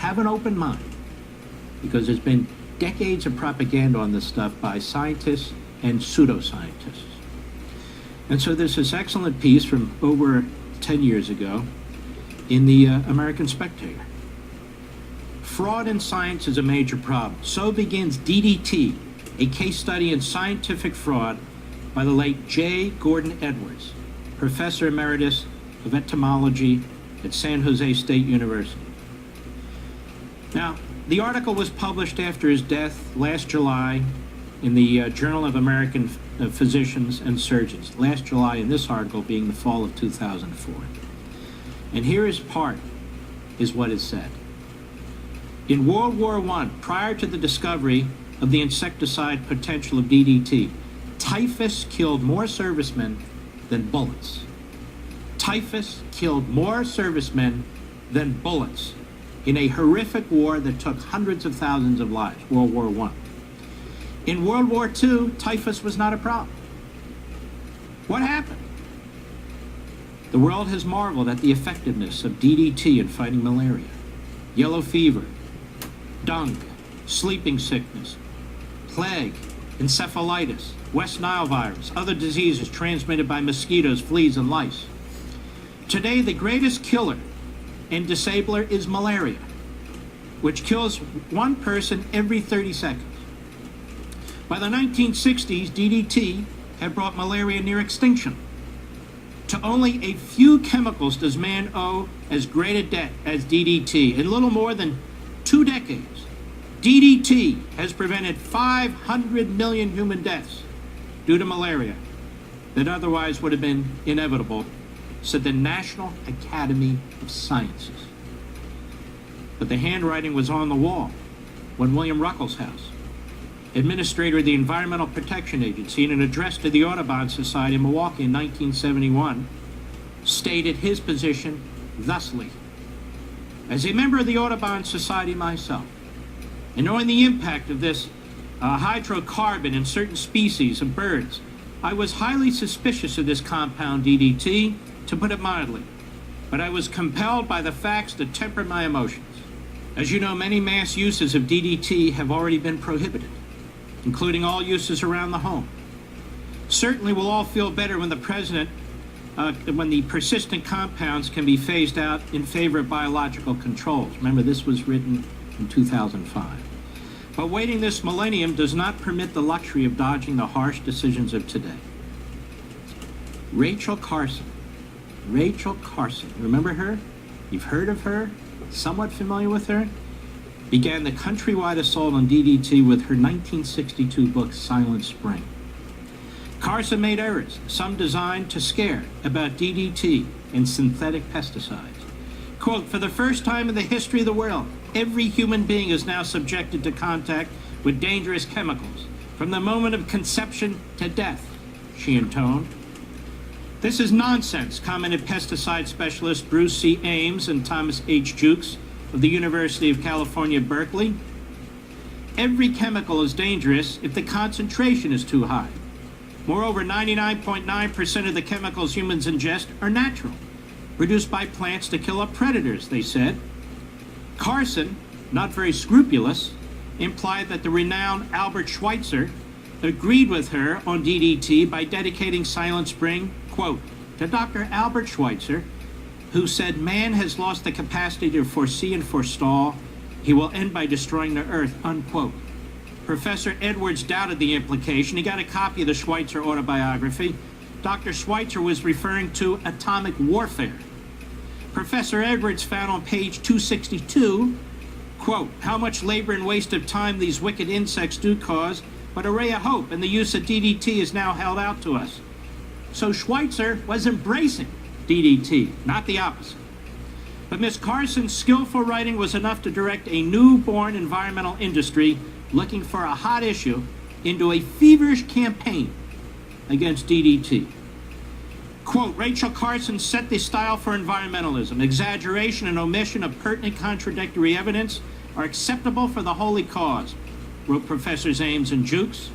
have an open mind, because there's been decades of propaganda on this stuff by scientists and pseudoscientists. And so there's this excellent piece from over 10 years ago in the American Spectator. Fraud in science is a major problem. So begins DDT, a case study in scientific fraud by the late J. Gordon Edwards, Professor Emeritus of Entomology at San Jose State University. Now, the article was published after his death last July in the Journal of American Physicians and Surgeons. Last July, in this article being the fall of 2004. And here is what it said. In World War I, prior to the discovery of the insecticide potential of DDT, typhus killed more servicemen than bullets. Typhus killed more servicemen than bullets in a horrific war that took hundreds of thousands of lives, World War I. In World War II, typhus was not a problem. What happened? The world has marveled at the effectiveness of DDT in fighting malaria, yellow fever, dengue, sleeping sickness, plague, encephalitis, West Nile virus, other diseases transmitted by mosquitoes, fleas, and lice. Today, the greatest killer and disabler is malaria, which kills one person every 30 seconds. By the 1960s, DDT had brought malaria near extinction. To only a few chemicals does man owe as great a debt as DDT. In little more than 2 decades, DDT has prevented 500 million human deaths due to malaria that otherwise would have been inevitable, said the National Academy of Sciences. But the handwriting was on the wall when William Ruckelshaus, administrator of the Environmental Protection Agency, in an address to the Audubon Society in Milwaukee in 1971, stated his position thusly. As a member of the Audubon Society myself, and knowing the impact of this hydrocarbon in certain species of birds, I was highly suspicious of this compound DDT, to put it mildly, but I was compelled by the facts to temper my emotions. As you know, many mass uses of DDT have already been prohibited, including all uses around the home. Certainly we'll all feel better when when the persistent compounds can be phased out in favor of biological controls. Remember, this was written in 2005. But waiting this millennium does not permit the luxury of dodging the harsh decisions of today. Rachel Carson, remember her? You've heard of her? Somewhat familiar with her? Began the countrywide assault on DDT with her 1962 book, Silent Spring. Carson made errors, some designed to scare, about DDT and synthetic pesticides. Quote, for the first time in the history of the world, every human being is now subjected to contact with dangerous chemicals, from the moment of conception to death, she intoned. This is nonsense, commented pesticide specialists Bruce C. Ames and Thomas H. Jukes of the University of California, Berkeley. Every chemical is dangerous if the concentration is too high. Moreover, 99.9% of the chemicals humans ingest are natural, produced by plants to kill off predators, they said. Carson, not very scrupulous, implied that the renowned Albert Schweitzer agreed with her on DDT by dedicating Silent Spring, quote, to Dr. Albert Schweitzer, who said man has lost the capacity to foresee and forestall. He will end by destroying the earth, unquote. Professor Edwards doubted the implication. He got a copy of the Schweitzer autobiography. Dr. Schweitzer was referring to atomic warfare. Professor Edwards found on page 262, quote, how much labor and waste of time these wicked insects do cause, but a ray of hope, and the use of DDT is now held out to us. So Schweitzer was embracing DDT, not the opposite. But Miss Carson's skillful writing was enough to direct a newborn environmental industry looking for a hot issue into a feverish campaign against DDT. Quote, Rachel Carson set the style for environmentalism. Exaggeration and omission of pertinent contradictory evidence are acceptable for the holy cause, wrote Professors Ames and Jukes.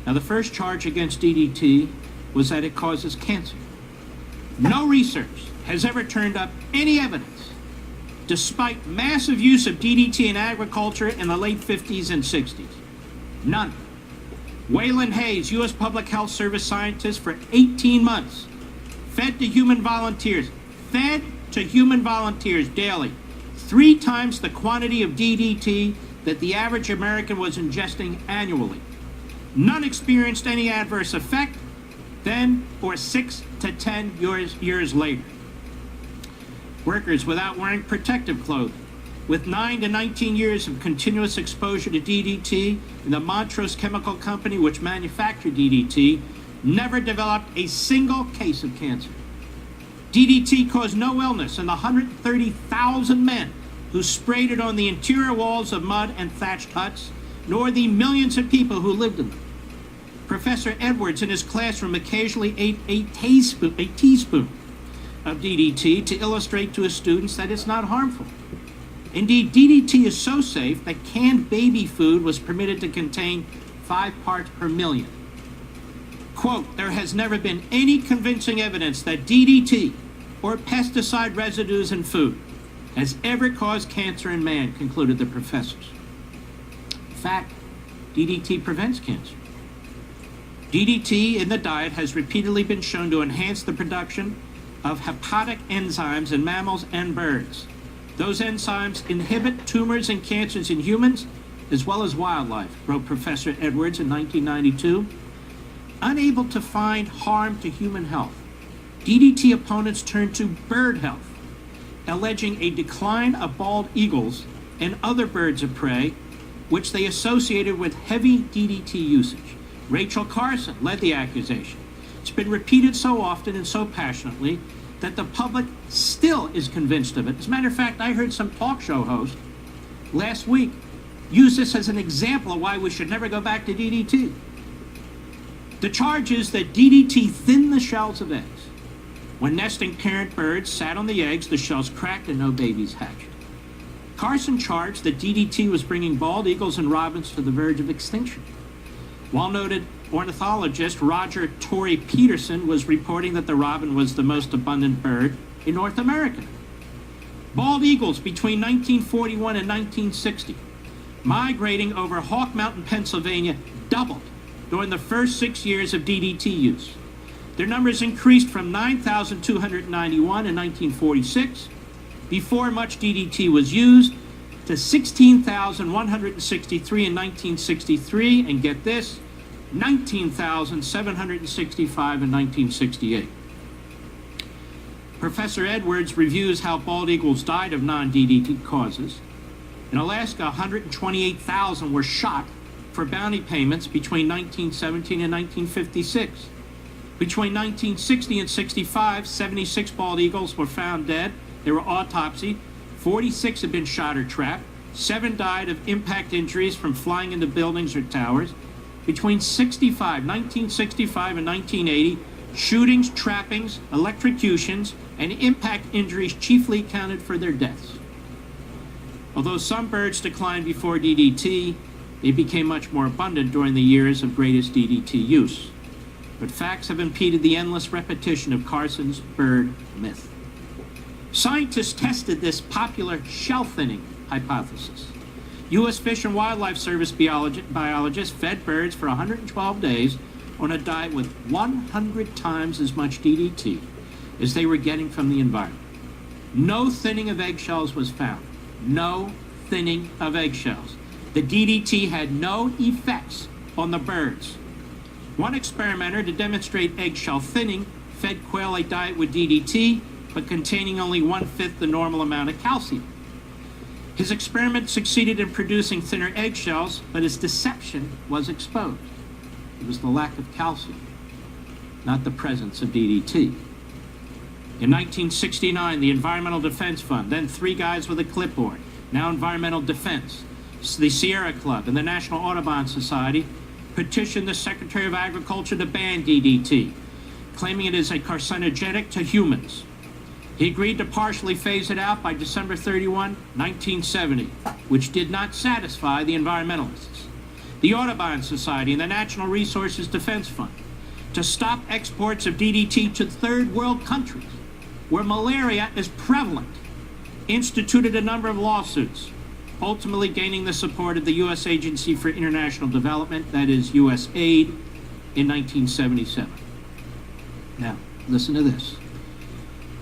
Now, the first charge against DDT was that it causes cancer. No research has ever turned up any evidence despite massive use of DDT in agriculture in the late 50s and 60s? None. Waylon Hayes, U.S. Public Health Service scientist for 18 months, fed to human volunteers daily 3 times the quantity of DDT that the average American was ingesting annually. None experienced any adverse effect then or 6 to 10 years later. Workers without wearing protective clothing, with 9 to 19 years of continuous exposure to DDT in the Montrose Chemical Company, which manufactured DDT, never developed a single case of cancer. DDT caused no illness in the 130,000 men who sprayed it on the interior walls of mud and thatched huts, nor the millions of people who lived in them. Professor Edwards in his classroom occasionally ate a teaspoon of DDT to illustrate to his students that it's not harmful. Indeed, DDT is so safe that canned baby food was permitted to contain 5 parts per million. Quote, there has never been any convincing evidence that DDT or pesticide residues in food has ever caused cancer in man, concluded the professors. In fact, DDT prevents cancer. DDT in the diet has repeatedly been shown to enhance the production of hepatic enzymes in mammals and birds. Those enzymes inhibit tumors and cancers in humans as well as wildlife, wrote Professor Edwards in 1992. Unable to find harm to human health, DDT opponents turned to bird health, alleging a decline of bald eagles and other birds of prey, which they associated with heavy DDT usage. Rachel Carson led the accusation. It's been repeated so often and so passionately that the public still is convinced of it. As a matter of fact, I heard some talk show host last week use this as an example of why we should never go back to DDT. The charge is that DDT thinned the shells of eggs. When nesting parent birds sat on the eggs, the shells cracked and no babies hatched. Carson charged that DDT was bringing bald eagles and robins to the verge of extinction. Well-noted ornithologist Roger Torrey Peterson was reporting that the robin was the most abundant bird in North America. Bald eagles between 1941 and 1960, migrating over Hawk Mountain, Pennsylvania, doubled during the first 6 years of DDT use. Their numbers increased from 9,291 in 1946, before much DDT was used, to 16,163 in 1963, and get this, 19,765 in 1968. Professor Edwards reviews how bald eagles died of non-DDT causes. In Alaska, 128,000 were shot for bounty payments between 1917 and 1956. Between 1960 and 65, 76 bald eagles were found dead. They were autopsied. 46 had been shot or trapped. 7 died of impact injuries from flying into buildings or towers. Between 1965 and 1980, shootings, trappings, electrocutions, and impact injuries chiefly accounted for their deaths. Although some birds declined before DDT, they became much more abundant during the years of greatest DDT use. But facts have impeded the endless repetition of Carson's bird myth. Scientists tested this popular shell-thinning hypothesis. U.S. Fish and Wildlife Service biologists fed birds for 112 days on a diet with 100 times as much DDT as they were getting from the environment. No thinning of eggshells was found. No thinning of eggshells. The DDT had no effects on the birds. One experimenter, to demonstrate eggshell thinning, fed quail a diet with DDT, but containing only 1/5 the normal amount of calcium. His experiment succeeded in producing thinner eggshells, but his deception was exposed. It was the lack of calcium, not the presence of DDT. In 1969, the Environmental Defense Fund, then 3 guys with a clipboard, now Environmental Defense, the Sierra Club, and the National Audubon Society petitioned the Secretary of Agriculture to ban DDT, claiming it is a carcinogenic to humans. He agreed to partially phase it out by December 31, 1970, which did not satisfy the environmentalists. The Audubon Society and the Natural Resources Defense Fund to stop exports of DDT to third world countries where malaria is prevalent. instituted a number of lawsuits, ultimately gaining the support of the U.S. Agency for International Development, that is USAID, in 1977. Now, listen to this.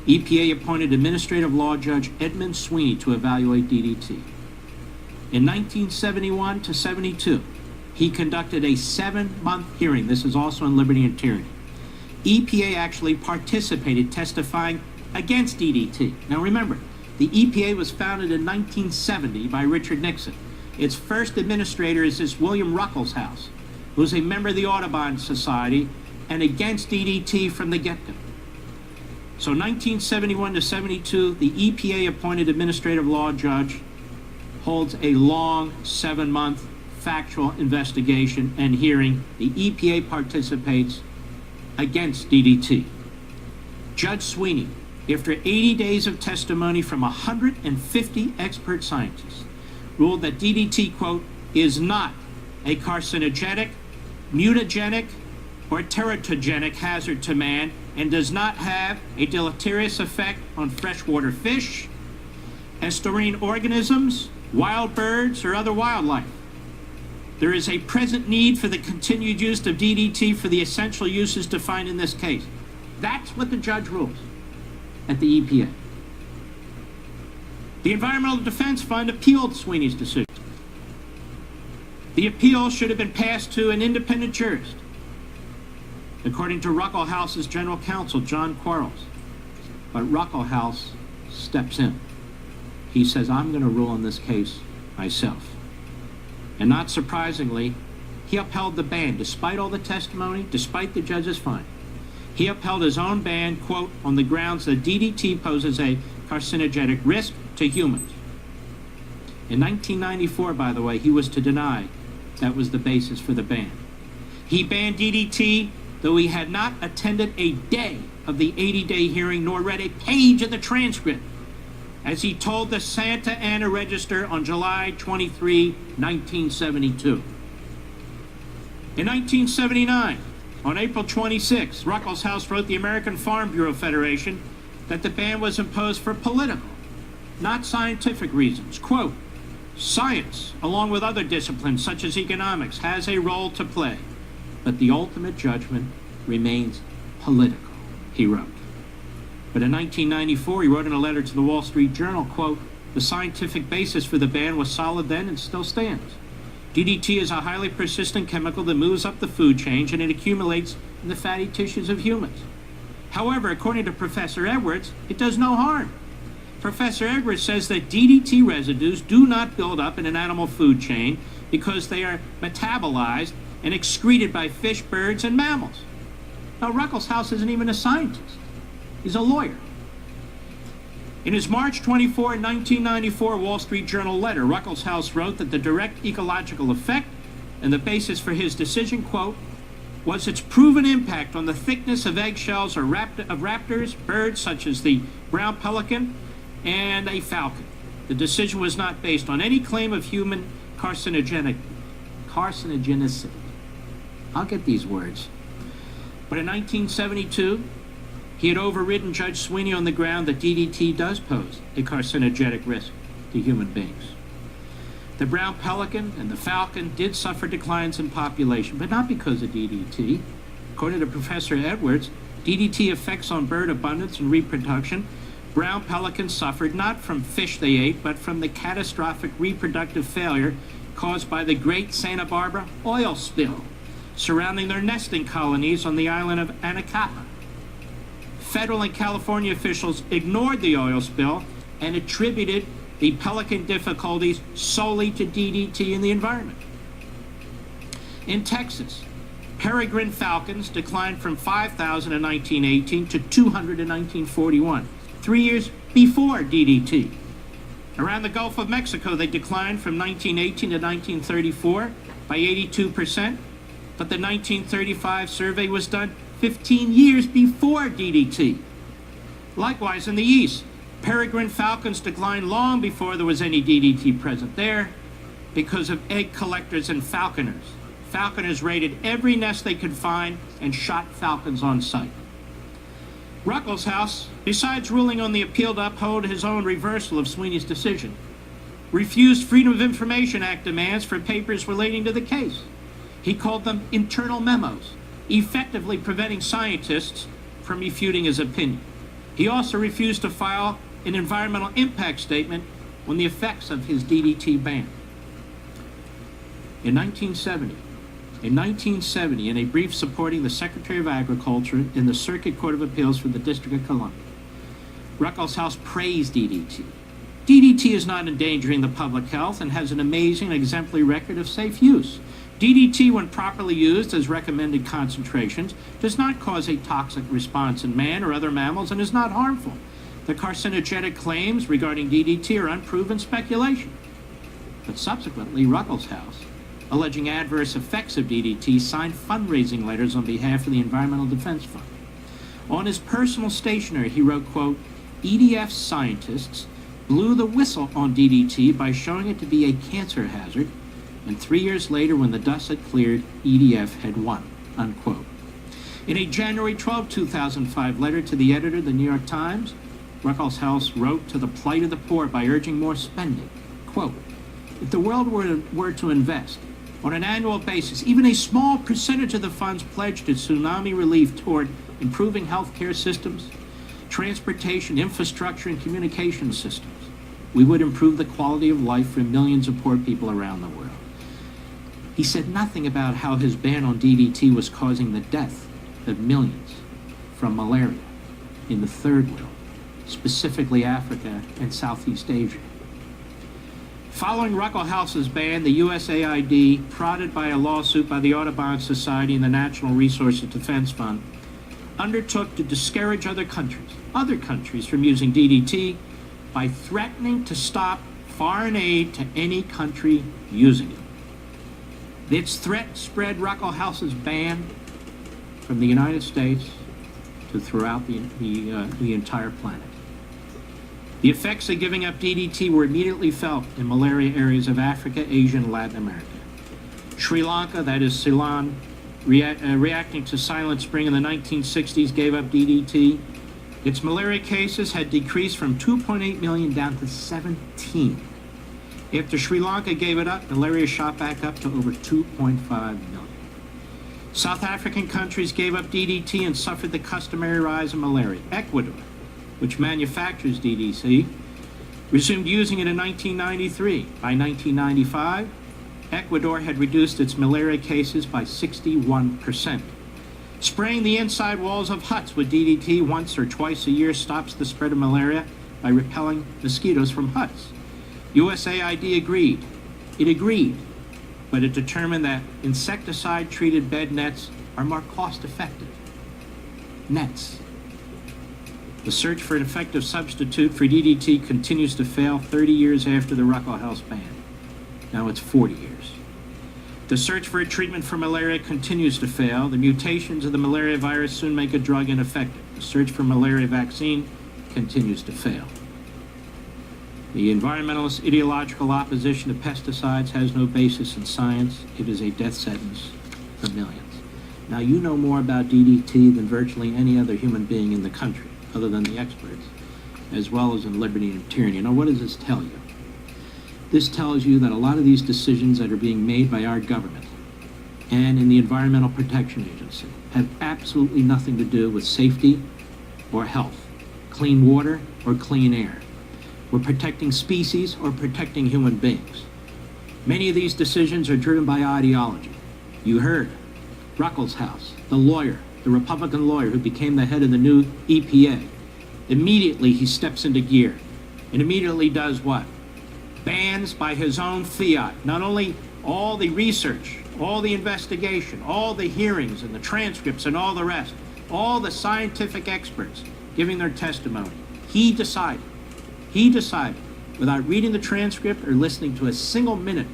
EPA appointed Administrative Law Judge Edmund Sweeney to evaluate DDT. In 1971 to 72, he conducted a 7-month hearing. This is also in Liberty and Tyranny. EPA actually participated, testifying against DDT. Now remember, the EPA was founded in 1970 by Richard Nixon. Its first administrator is this William Ruckelshaus, who's a member of the Audubon Society and against DDT from the get-go. So 1971 to 72, the EPA appointed administrative law judge holds a long 7-month factual investigation and hearing. The EPA participates against DDT. Judge Sweeney, after 80 days of testimony from 150 expert scientists, ruled that DDT, quote, is not a carcinogenic, mutagenic, or teratogenic hazard to man and does not have a deleterious effect on freshwater fish, estuarine organisms, wild birds, or other wildlife. There is a present need for the continued use of DDT for the essential uses defined in this case. That's what the judge rules at the EPA. The Environmental Defense Fund appealed Sweeney's decision. The appeal should have been passed to an independent jurist, according to Ruckelshaus's general counsel, John Quarles. But Ruckelshaus steps in. He says, I'm going to rule on this case myself. And not surprisingly, he upheld the ban, despite all the testimony, despite the judge's finding. He upheld his own ban, quote, on the grounds that DDT poses a carcinogenic risk to humans. In 1994, by the way, he was to deny that was the basis for the ban. He banned DDT, though he had not attended a day of the 80-day hearing nor read a page of the transcript, as he told the Santa Ana Register on July 23, 1972. In 1979, on April 26, Ruckelshaus wrote the American Farm Bureau Federation that the ban was imposed for political, not scientific reasons. Quote, science, along with other disciplines such as economics, has a role to play, but the ultimate judgment remains political, he wrote. But in 1994, he wrote in a letter to the Wall Street Journal, quote, the scientific basis for the ban was solid then and still stands. DDT is a highly persistent chemical that moves up the food chain and it accumulates in the fatty tissues of humans. However, according to Professor Edwards, it does no harm. Professor Edwards says that DDT residues do not build up in an animal food chain because they are metabolized and excreted by fish, birds, and mammals. Now, Ruckelshaus isn't even a scientist. He's a lawyer. In his March 24, 1994 Wall Street Journal letter, Ruckelshaus wrote that the direct ecological effect and the basis for his decision, quote, was its proven impact on the thickness of eggshells of raptors, birds such as the brown pelican and a falcon. The decision was not based on any claim of human carcinogenicity. I'll get these words. But in 1972, he had overridden Judge Sweeney on the ground that DDT does pose a carcinogenic risk to human beings. The brown pelican and the falcon did suffer declines in population, but not because of DDT. According to Professor Edwards, DDT effects on bird abundance and reproduction. Brown pelicans suffered not from fish they ate, but from the catastrophic reproductive failure caused by the Great Santa Barbara oil spill surrounding their nesting colonies on the island of Anacapa. Federal and California officials ignored the oil spill and attributed the pelican difficulties solely to DDT in the environment. In Texas, peregrine falcons declined from 5,000 in 1918 to 200 in 1941, 3 years before DDT. Around the Gulf of Mexico, they declined from 1918 to 1934 by 82%, but the 1935 survey was done 15 years before DDT. Likewise, in the East, peregrine falcons declined long before there was any DDT present there because of egg collectors and falconers. Falconers raided every nest they could find and shot falcons on sight. Ruckelshaus, besides ruling on the appeal to uphold his own reversal of Sweeney's decision, refused Freedom of Information Act demands for papers relating to the case. He called them internal memos, effectively preventing scientists from refuting his opinion. He also refused to file an environmental impact statement on the effects of his DDT ban. In 1970, in a brief supporting the Secretary of Agriculture in the Circuit Court of Appeals for the District of Columbia, Ruckelshaus praised DDT. DDT is not endangering the public health and has an amazing and exemplary record of safe use. DDT, when properly used as recommended concentrations, does not cause a toxic response in man or other mammals and is not harmful. The carcinogenic claims regarding DDT are unproven speculation. But subsequently, Ruckelshaus, alleging adverse effects of DDT, signed fundraising letters on behalf of the Environmental Defense Fund. On his personal stationery, he wrote, quote, "EDF scientists blew the whistle on DDT by showing it to be a cancer hazard, and 3 years later, when the dust had cleared, EDF had won," unquote. In a January 12, 2005 letter to the editor of the New York Times, Ruckelshaus wrote to the plight of the poor by urging more spending. Quote, "If the world were to invest on an annual basis even a small percentage of the funds pledged to tsunami relief toward improving healthcare systems, transportation, infrastructure, and communication systems, we would improve the quality of life for millions of poor people around the world." He said nothing about how his ban on DDT was causing the death of millions from malaria in the third world, specifically Africa and Southeast Asia. Following Ruckelshaus's ban, the USAID, prodded by a lawsuit by the Audubon Society and the National Resources Defense Fund, undertook to discourage other countries from using DDT by threatening to stop foreign aid to any country using it. Its threat spread Ruckelshaus's ban from the United States to throughout the entire planet. The effects of giving up DDT were immediately felt in malaria areas of Africa, Asia, and Latin America. Sri Lanka, that is Ceylon, reacting to Silent Spring in the 1960s, gave up DDT. Its malaria cases had decreased from 2.8 million down to 17. After Sri Lanka gave it up, malaria shot back up to over 2.5 million. South African countries gave up DDT and suffered the customary rise in malaria. Ecuador, which manufactures DDT, resumed using it in 1993. By 1995, Ecuador had reduced its malaria cases by 61%. Spraying the inside walls of huts with DDT once or twice a year stops the spread of malaria by repelling mosquitoes from huts. USAID agreed. It agreed, but it determined that insecticide-treated bed nets are more cost-effective. Nets. The search for an effective substitute for DDT continues to fail 30 years after the Ruckelshaus ban. Now it's 40 years. The search for a treatment for malaria continues to fail. The mutations of the malaria virus soon make a drug ineffective. The search for malaria vaccine continues to fail. The environmentalist ideological opposition to pesticides has no basis in science. It is a death sentence for millions. Now, you know more about DDT than virtually any other human being in the country, other than the experts, as well as in liberty and tyranny. Now, what does this tell you? This tells you that a lot of these decisions that are being made by our government and in the Environmental Protection Agency have absolutely nothing to do with safety or health, clean water or clean air. We're protecting species or protecting human beings. Many of these decisions are driven by ideology. You heard Ruckelshaus, the lawyer, the Republican lawyer who became the head of the new EPA. Immediately he steps into gear and immediately does what? Bans by his own fiat, not only all the research, all the investigation, all the hearings and the transcripts and all the rest, all the scientific experts giving their testimony. He decided, without reading the transcript or listening to a single minute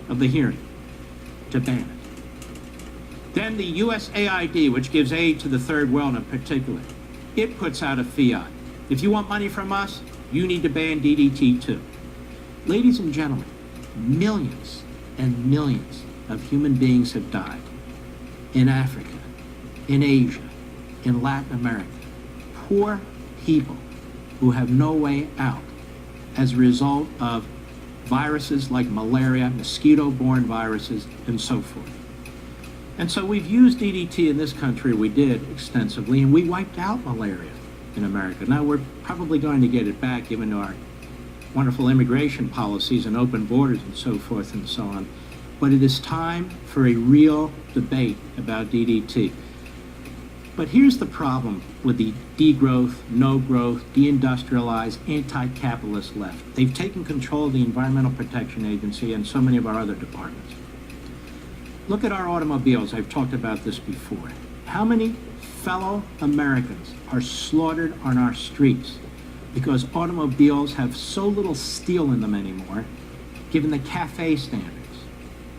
of the hearing, to ban it. Then the USAID, which gives aid to the third world in particular, it puts out a fiat. If you want money from us, you need to ban DDT too. Ladies and gentlemen, millions and millions of human beings have died in Africa, in Asia, in Latin America. poor people who have no way out as a result of viruses like malaria, mosquito-borne viruses, and so forth. And so we've used DDT in this country, we did extensively, and we wiped out malaria in America. Now we're probably going to get it back given our wonderful immigration policies and open borders and so forth and so on. But it is time for a real debate about DDT. But here's the problem with the degrowth, no growth, deindustrialized, anti-capitalist left. They've taken control of the Environmental Protection Agency and so many of our other departments. Look at our automobiles. I've talked about this before. How many fellow Americans are slaughtered on our streets because automobiles have so little steel in them anymore, given the CAFE standards?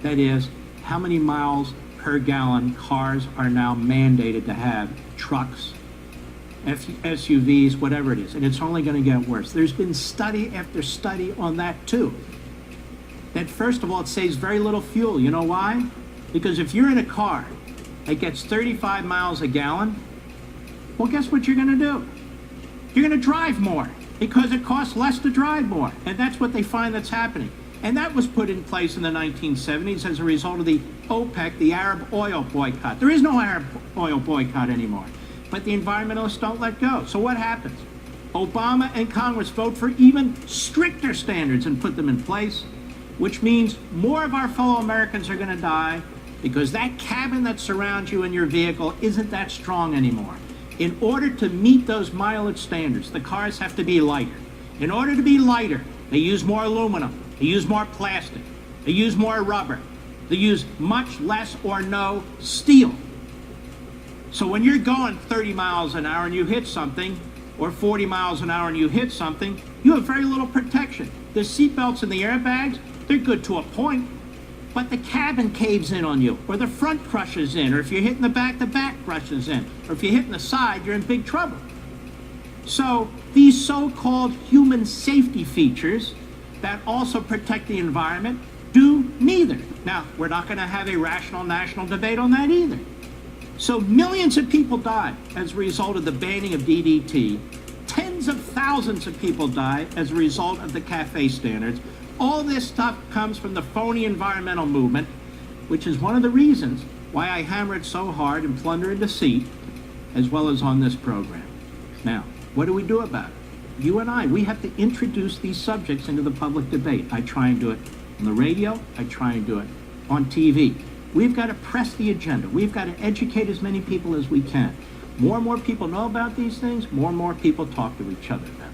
That is, how many miles per gallon cars are now mandated to have, trucks, SUVs, whatever it is, and it's only going to get worse. There's been study after study on that too. That first of all, it saves very little fuel. You know why? Because if you're in a car that gets 35 miles a gallon, well, guess what you're going to do? You're going to drive more because it costs less to drive more, and that's what they find that's happening. And that was put in place in the 1970s as a result of the OPEC, the Arab oil boycott. There is no Arab oil boycott anymore, but the environmentalists don't let go. So what happens? Obama and Congress vote for even stricter standards and put them in place, which means more of our fellow Americans are going to die because that cabin that surrounds you in your vehicle isn't that strong anymore. In order to meet those mileage standards, the cars have to be lighter. In order to be lighter, they use more aluminum. They use more plastic. They use more rubber. They use much less or no steel. So when you're going 30 miles an hour and you hit something, or 40 miles an hour and you hit something, you have very little protection. The seatbelts and the airbags, they're good to a point, but the cabin caves in on you, or the front crushes in, or if you're hitting the back crushes in, or if you're hitting the side, you're in big trouble. So these so-called human safety features that also protect the environment do neither. Now, we're not going to have a rational national debate on that either. So millions of people died as a result of the banning of DDT. Tens of thousands of people died as a result of the CAFE standards. All this stuff comes from the phony environmental movement, which is one of the reasons why I hammer it so hard in Plunder and Deceit, as well as on this program. Now, what do we do about it? You and I, we have to introduce these subjects into the public debate. I try and do it on the radio. I try and do it on TV. We've got to press the agenda. We've got to educate as many people as we can. More and more people know about these things. More and more people talk to each other about it.